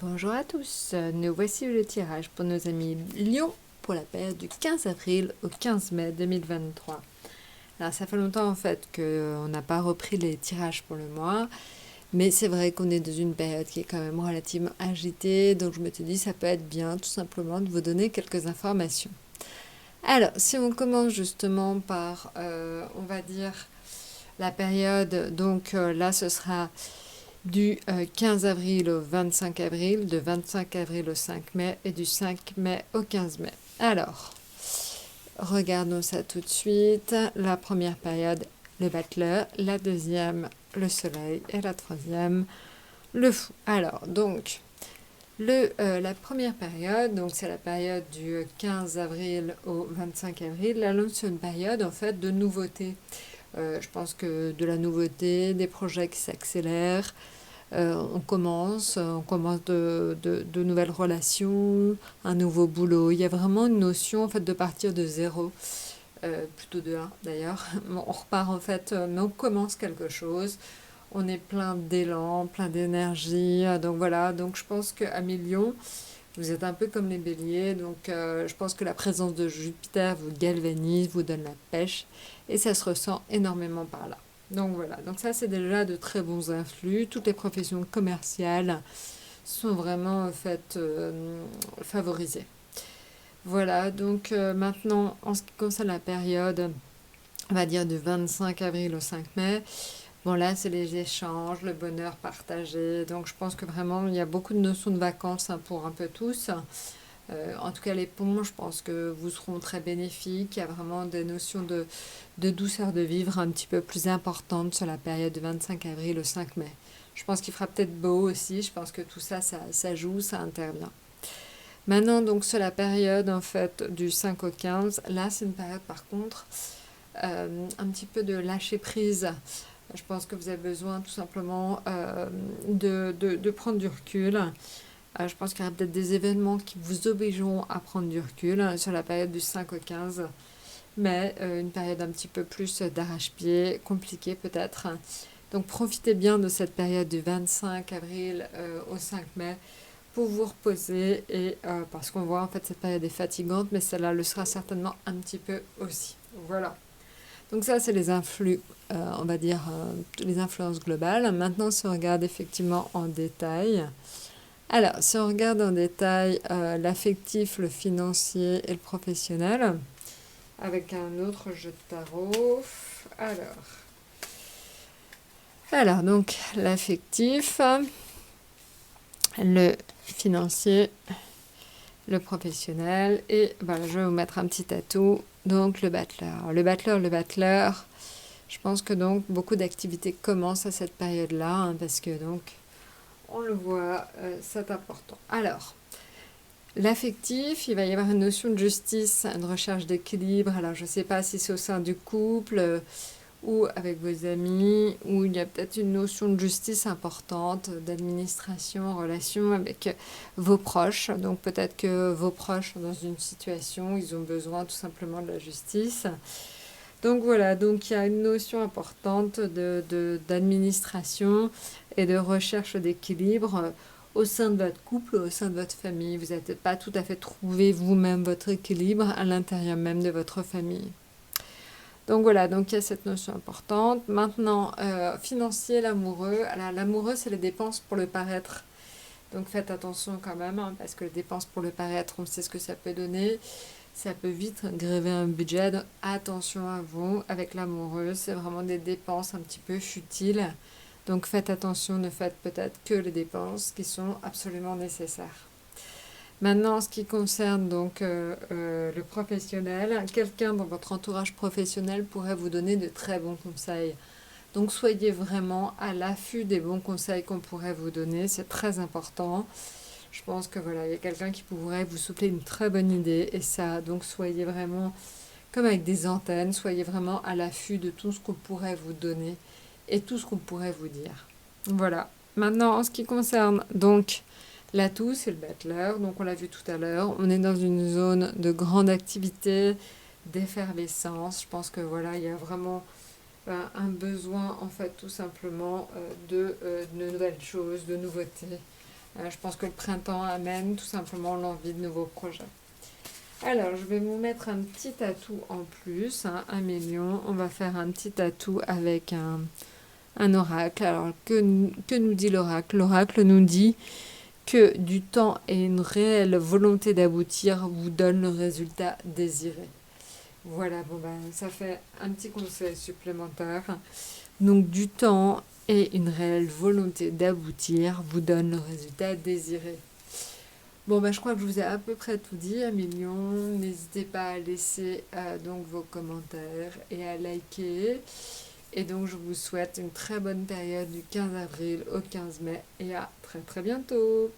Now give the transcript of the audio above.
Bonjour à tous, nous voici le tirage pour nos amis Lion pour la période du 15 avril au 15 mai 2023. Alors ça fait longtemps en fait qu'on n'a pas repris les tirages pour le mois, mais c'est vrai qu'on est dans une période qui est quand même relativement agitée, donc je me suis dit ça peut être bien tout simplement de vous donner quelques informations. Alors si on commence justement par, on va dire, la période, donc là ce sera du 15 avril au 25 avril, de 25 avril au 5 mai et du 5 mai au 15 mai. Alors, regardons ça tout de suite. La première période, le battleur, la deuxième, le soleil et la troisième, le fou. Alors, donc, la première période, donc c'est la période du 15 avril au 25 avril. Là, c'est une période en fait de nouveautés. Je pense que de la nouveauté, des projets qui s'accélèrent. On commence de nouvelles relations, un nouveau boulot. Il y a vraiment une notion en fait de partir de zéro, plutôt de un d'ailleurs. On repart en fait, mais on commence quelque chose. On est plein d'élan, plein d'énergie. Donc voilà, donc je pense qu'à Million, vous êtes un peu comme les béliers. Donc je pense que la présence de Jupiter vous galvanise, vous donne la pêche. Et ça se ressent énormément par là. Donc voilà, donc ça c'est déjà de très bons influx. Toutes les professions commerciales sont vraiment en fait favorisées. Voilà, donc maintenant en ce qui concerne la période, on va dire du 25 avril au 5 mai, bon là c'est les échanges, le bonheur partagé. Donc je pense que vraiment il y a beaucoup de notions de vacances hein, pour un peu tous. En tout cas, les ponts, je pense que vous seront très bénéfiques. Il y a vraiment des notions de douceur de vivre un petit peu plus importantes sur la période du 25 avril au 5 mai. Je pense qu'il fera peut-être beau aussi. Je pense que tout ça, ça joue, ça intervient. Maintenant, donc, sur la période, en fait, du 5 au 15, là, c'est une période, par contre, un petit peu de lâcher prise. Je pense que vous avez besoin, tout simplement, de prendre du recul. Je pense qu'il y aura peut-être des événements qui vous obligeront à prendre du recul sur la période du 5 au 15, mais une période un petit peu plus d'arrache-pied, compliquée peut-être. Donc profitez bien de cette période du 25 avril au 5 mai pour vous reposer et parce qu'on voit en fait cette période est fatigante, mais celle-là le sera certainement un petit peu aussi. Voilà. Donc ça c'est les influx, on va dire les influences globales. Maintenant si on regarde effectivement en détail. Alors, si on regarde en détail l'affectif, le financier et le professionnel, avec un autre jeu de tarot. Alors donc l'affectif, le financier, le professionnel et voilà, je vais vous mettre un petit atout. Donc le battleur. Le battleur, je pense que donc beaucoup d'activités commencent à cette période-là, hein, parce que donc on le voit, c'est important. Alors, l'affectif, il va y avoir une notion de justice, une recherche d'équilibre. Alors, je ne sais pas si c'est au sein du couple ou avec vos amis, où il y a peut-être une notion de justice importante, d'administration en relation avec vos proches. Donc, peut-être que vos proches sont dans une situation où ils ont besoin tout simplement de la justice. Donc voilà, donc il y a une notion importante d'administration et de recherche d'équilibre au sein de votre couple, au sein de votre famille. Vous n'avez peut-être pas tout à fait trouvé vous-même votre équilibre à l'intérieur même de votre famille. Donc voilà, donc il y a cette notion importante. Maintenant, financier, l'amoureux. Alors l'amoureux, c'est les dépenses pour le paraître. Donc faites attention quand même, hein, parce que les dépenses pour le paraître, on sait ce que ça peut donner. Ça peut vite gréver un budget. Donc attention à vous, avec l'amoureux, c'est vraiment des dépenses un petit peu futiles. Donc faites attention, ne faites peut-être que les dépenses qui sont absolument nécessaires. Maintenant, en ce qui concerne donc le professionnel, quelqu'un dans votre entourage professionnel pourrait vous donner de très bons conseils. Donc soyez vraiment à l'affût des bons conseils qu'on pourrait vous donner, c'est très important. Je pense que voilà, il y a quelqu'un qui pourrait vous souffler une très bonne idée et ça, donc soyez vraiment comme avec des antennes, soyez vraiment à l'affût de tout ce qu'on pourrait vous donner et tout ce qu'on pourrait vous dire. Voilà. Maintenant, en ce qui concerne donc l'atout, c'est le battleur. Donc on l'a vu tout à l'heure, on est dans une zone de grande activité, d'effervescence. Je pense que voilà, il y a vraiment un besoin en fait tout simplement de nouvelles choses, de nouveautés. Je pense que le printemps amène tout simplement l'envie de nouveaux projets. Alors, je vais vous mettre un petit atout en plus, hein, 1 million. On va faire un petit atout avec un oracle. Alors, que nous dit l'oracle? L'oracle nous dit que du temps et une réelle volonté d'aboutir vous donnent le résultat désiré. Voilà, bon ben, ça fait un petit conseil supplémentaire. Donc, du temps et une réelle volonté d'aboutir vous donnent le résultat désiré. Bon, bah, je crois que je vous ai à peu près tout dit, 1 million. N'hésitez pas à laisser donc vos commentaires et à liker. Et donc, je vous souhaite une très bonne période du 15 avril au 15 mai et à très très bientôt.